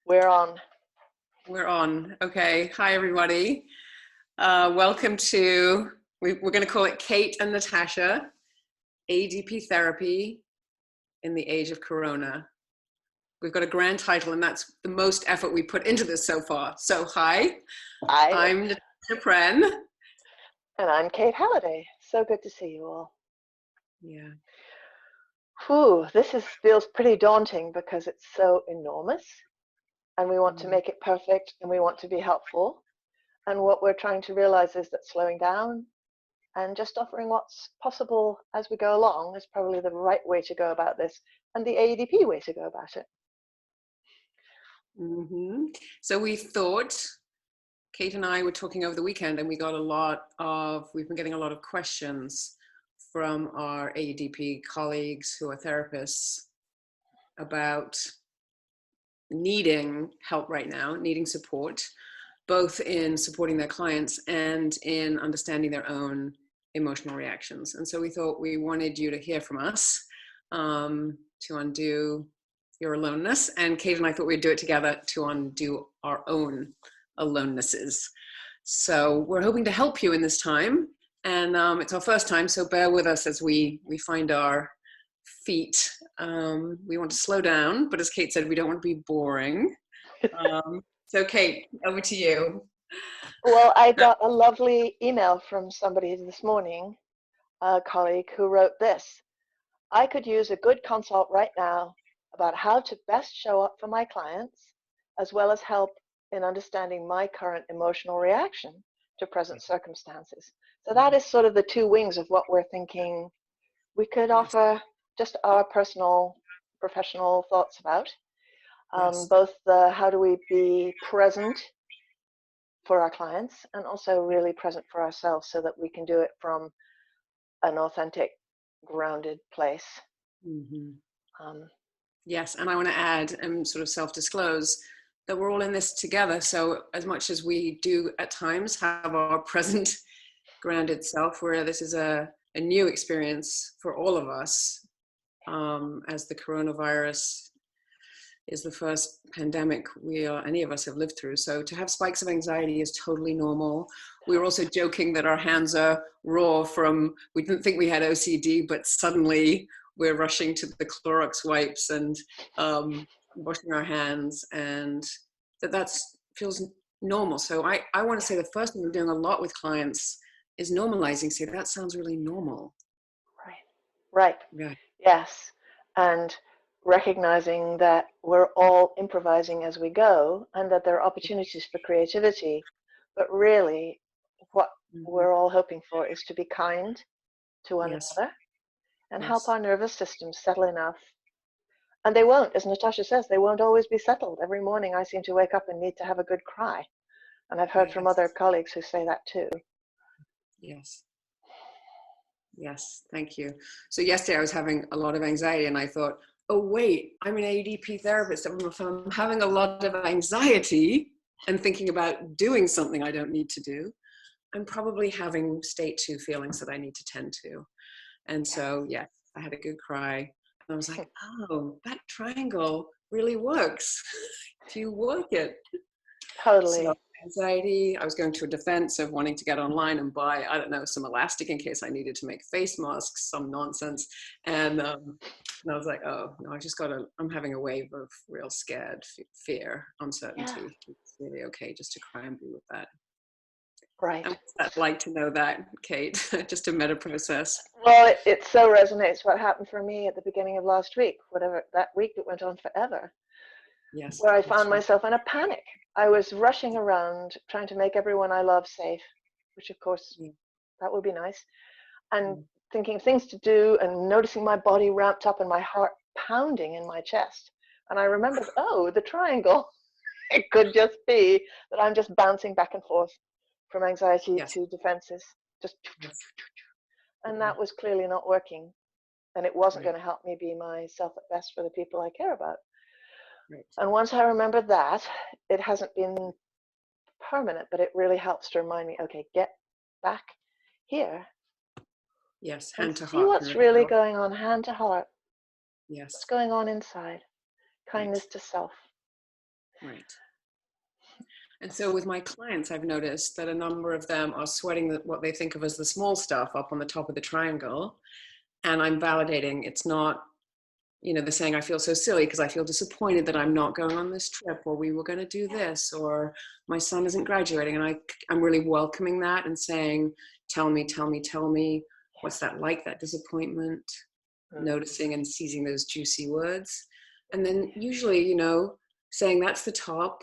We're on. We're on. Okay. Hi, everybody. Welcome to, we're going to call it Kate and Natasha, AEDP therapy in the age of Corona. We've got a grand title, and that's the most effort we put into this so far. So, hi, I'm Natasha Pren. And I'm Kate Halliday. So good to see you all. Yeah. Whew, feels pretty daunting because it's so enormous. And we want to make it perfect, and we want to be helpful. And what we're trying to realize is that slowing down and just offering what's possible as we go along is probably the right way to go about this, and the AEDP way to go about it. So we thought, Kate and I were talking over the weekend, and we've been getting a lot of questions from our AEDP colleagues who are therapists about needing help right now, needing support, both in supporting their clients and in understanding their own emotional reactions. And so we thought we wanted you to hear from us to undo your aloneness. And Kate and I thought we'd do it together to undo our own alonenesses. So we're hoping to help you in this time. And it's our first time, so bear with us as we find our feet. We want to slow down, but as Kate said, we don't want to be boring. So Kate, over to you. Well, I got a lovely email from somebody this morning, a colleague, who wrote this: I could use a good consult right now about how to best show up for my clients, as well as help in understanding my current emotional reaction to present circumstances. So that is sort of the two wings of what we're thinking we could offer just our personal, professional thoughts about. Both the how do we be present for our clients, and also really present for ourselves so that we can do it from an authentic, grounded place. Yes, and I want to add and sort of self-disclose that we're all in this together. So as much as we do at times have our present grounded self, where this is a new experience for all of us, as the coronavirus is the first pandemic any of us have lived through. So to have spikes of anxiety is totally normal. We were also joking that our hands are raw we didn't think we had OCD, but suddenly we're rushing to the Clorox wipes and washing our hands, and that feels normal. So I want to say the first thing we're doing a lot with clients is normalizing. Say, that sounds really normal. Right. Yeah. Yes. And recognizing that we're all improvising as we go, and that there are opportunities for creativity, but really what we're all hoping for is to be kind to one another and help our nervous systems settle enough. And they won't, as Natasha says, they won't always be settled. Every morning I seem to wake up and need to have a good cry. And I've heard from other colleagues who say that too. Yes, thank you. So yesterday I was having a lot of anxiety, and I thought, oh wait, I'm an AEDP therapist. If I'm having a lot of anxiety and thinking about doing something I don't need to do, I'm probably having state 2 feelings that I need to tend to. And so, yeah, I had a good cry. And I was like, oh, that triangle really works if you work it. Totally. So anxiety, I was going to a defense of wanting to get online and buy, I don't know, some elastic in case I needed to make face masks, some nonsense. And I was like, oh, no, I'm having a wave of real scared fear, uncertainty. It's really okay just to cry and be with that. Right. And what's that like to know that, Kate? Just a meta process. Well, it so resonates what happened for me at the beginning of last week, whatever that week that went on forever. Yes. Where I found myself in a panic. I was rushing around trying to make everyone I love safe, which of course that would be nice, and thinking of things to do and noticing my body ramped up and my heart pounding in my chest. And I remembered, oh, the triangle. It could just be that I'm just bouncing back and forth from anxiety to defenses. And that was clearly not working. And it wasn't going to help me be myself at best for the people I care about. And once I remembered that, it hasn't been permanent, but it really helps to remind me, okay, get back here. Yes, hand to heart. See what's really going on, hand to heart. Yes. What's going on inside? Kindness to self. Right. And so with my clients, I've noticed that a number of them are sweating what they think of as the small stuff up on the top of the triangle. And I'm validating it's not, they're saying, I feel so silly because I feel disappointed that I'm not going on this trip, or we were going to do this, or my son isn't graduating. And I'm really welcoming that and saying, tell me, what's that like, that disappointment, noticing and seizing those juicy words. And then usually, saying that's the top,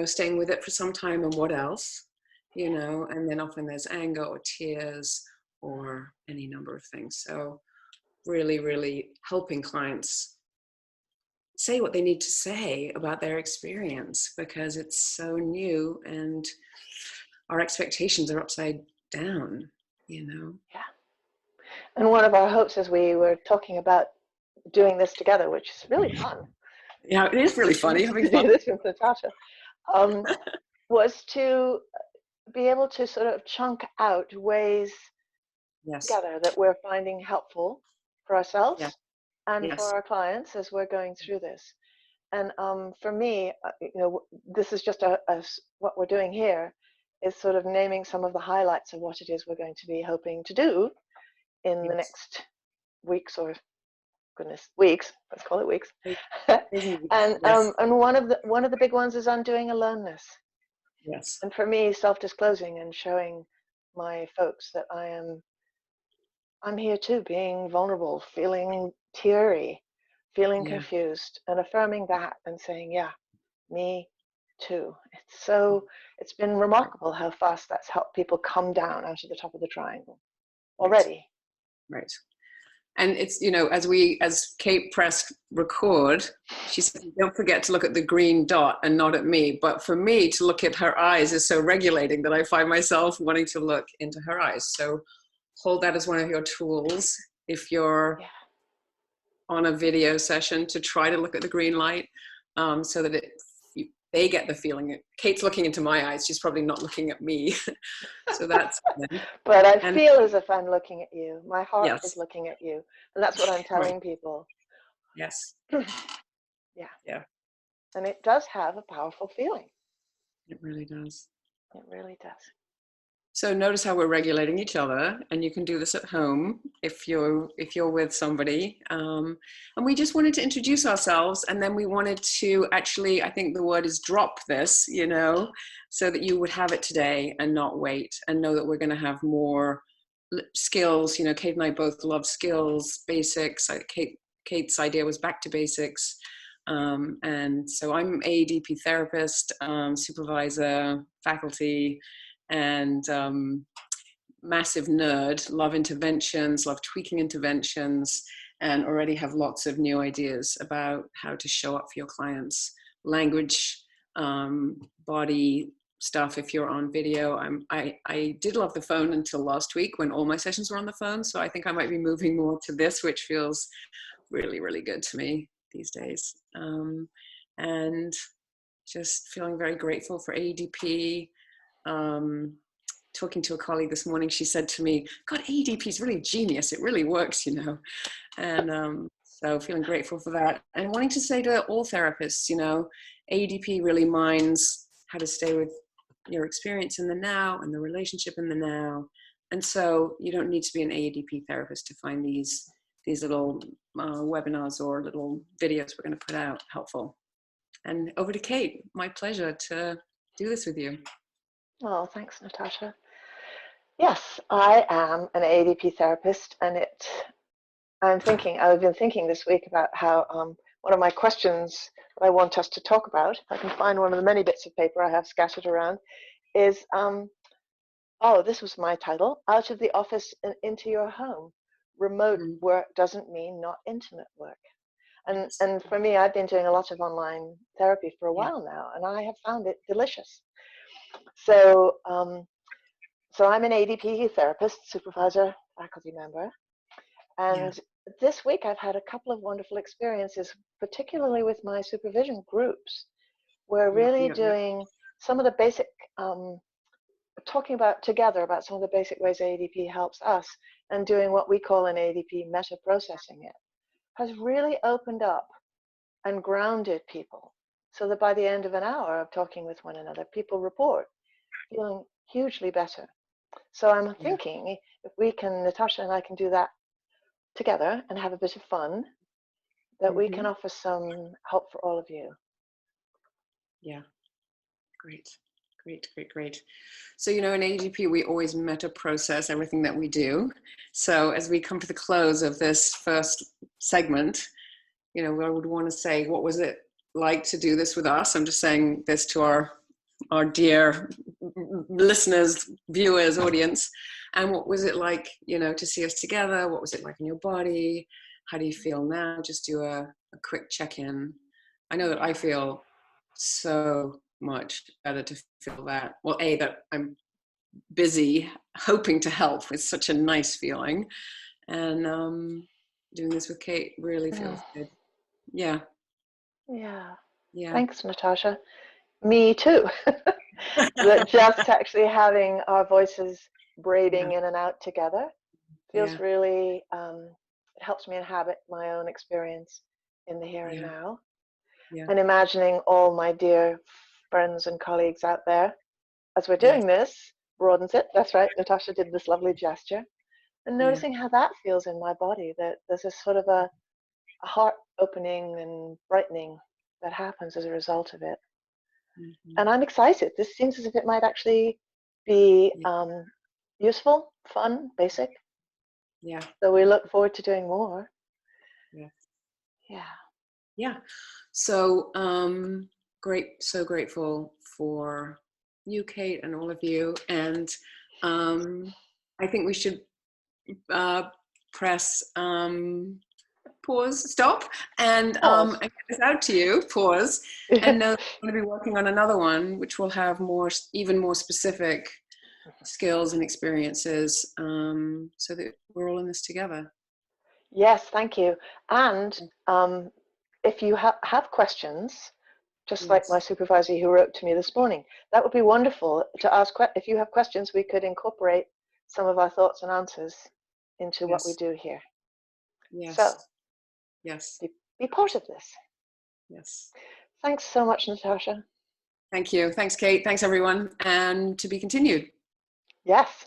staying with it for some time, and what else, and then often there's anger or tears or any number of things. So really, really helping clients say what they need to say about their experience, because it's so new and our expectations are upside down. Yeah. And one of our hopes as we were talking about doing this together, which is really fun. Yeah, it is really funny having fun. To do this with Natasha, was to be able to sort of chunk out ways together that we're finding helpful for ourselves and for our clients as we're going through this. And for me, this is just what we're doing here is sort of naming some of the highlights of what it is we're going to be hoping to do in the next weeks, or weeks. Let's call it weeks. And one of the big ones is undoing aloneness. Yes. And for me, self-disclosing and showing my folks that I'm here too, being vulnerable, feeling teary, feeling confused, and affirming that and saying, yeah, me too. It's been remarkable how fast that's helped people come down out of the top of the triangle already. Right. And it's, as Kate pressed record, she said, don't forget to look at the green dot and not at me. But for me, to look at her eyes is so regulating that I find myself wanting to look into her eyes. So hold that as one of your tools if you're on a video session, to try to look at the green light, so that they get the feeling. Kate's looking into my eyes. She's probably not looking at me. So that's but I feel as if I'm looking at you. My heart is looking at you. And that's what I'm telling people. Yes. Yeah. And it does have a powerful feeling. It really does. It really does. So notice how we're regulating each other, and you can do this at home if you're with somebody. And we just wanted to introduce ourselves, and then we wanted to actually, I think the word is drop this, so that you would have it today and not wait, and know that we're going to have more skills. Kate and I both love skills, basics. Kate's idea was back to basics. And so I'm AEDP therapist, supervisor, faculty, and massive nerd, love interventions, love tweaking interventions, and already have lots of new ideas about how to show up for your clients. Language, body stuff if you're on video. I did love the phone until last week when all my sessions were on the phone, so I think I might be moving more to this, which feels really, really good to me these days. And just feeling very grateful for AEDP. Talking to a colleague this morning, she said to me, God, AEDP is really genius. It really works, And so feeling grateful for that. And wanting to say to all therapists, AEDP really minds how to stay with your experience in the now and the relationship in the now. And so you don't need to be an AEDP therapist to find these little webinars or little videos we're going to put out helpful. And over to Kate. My pleasure to do this with you. Oh, thanks, Natasha. Yes, I am an AEDP therapist, and I've been thinking this week about how one of my questions that I want us to talk about, if I can find one of the many bits of paper I have scattered around, is, this was my title, Out of the Office and Into Your Home. Remote work doesn't mean not intimate work. And for me, I've been doing a lot of online therapy for a while now, and I have found it delicious. So I'm an AEDP therapist, supervisor, faculty member. And this week I've had a couple of wonderful experiences, particularly with my supervision groups. We're really doing some of the basic, talking together about some of the basic ways AEDP helps us, and doing what we call in AEDP meta-processing. It has really opened up and grounded people so that by the end of an hour of talking with one another, people report feeling hugely better. So I'm Yeah. thinking if we can, Natasha and I can do that together and have a bit of fun, that we can Mm-hmm. offer some help for all of you. Yeah. Great. Great, great, great. So, you know, in AEDP, we always meta process everything that we do. So as we come to the close of this first segment, you know, I would want to say, what was it like to do this with us? I'm just saying this to our dear listeners, viewers, audience. And what was it like, you know, to see us together? What was it like in your body? How do you feel now? Just do a quick check-in. I know that I feel so much better to feel that. Well, A, that I'm busy hoping to help is such a nice feeling. And doing this with Kate really feels good. Yeah. Yeah. Yeah. Thanks, Natasha. Me too. That just actually having our voices Yeah. braiding in and out together feels Yeah. really, it helps me inhabit my own experience in the here and Yeah. now. Yeah. And imagining all my dear friends and colleagues out there as we're Yes. doing this broadens it. That's right. Natasha did this lovely gesture. And Yeah. noticing how that feels in my body, that there's a sort of a heart opening and brightening that happens as a result of it. Mm-hmm. And I'm excited. This seems as if it might actually be Yeah. useful, fun, basic. Yeah. So we look forward to doing more. Yeah. Yeah. Yeah. So great, so grateful for you, Kate, and all of you. And I think we should press pause, stop, and Pause. get this out to you, pause, and know that we're going to be working on another one, which will have more, even more specific skills and experiences, so that we're all in this together. Yes, thank you. And if you have questions, just like my Yes. supervisor who wrote to me this morning, that would be wonderful to ask. If you have questions, we could incorporate some of our thoughts and answers into what we Yes. do here. So Yes. Yes. be part of this. Yes. Thanks so much, Natasha. Thank you. Thanks, Kate. Thanks, everyone. And to be continued. Yes.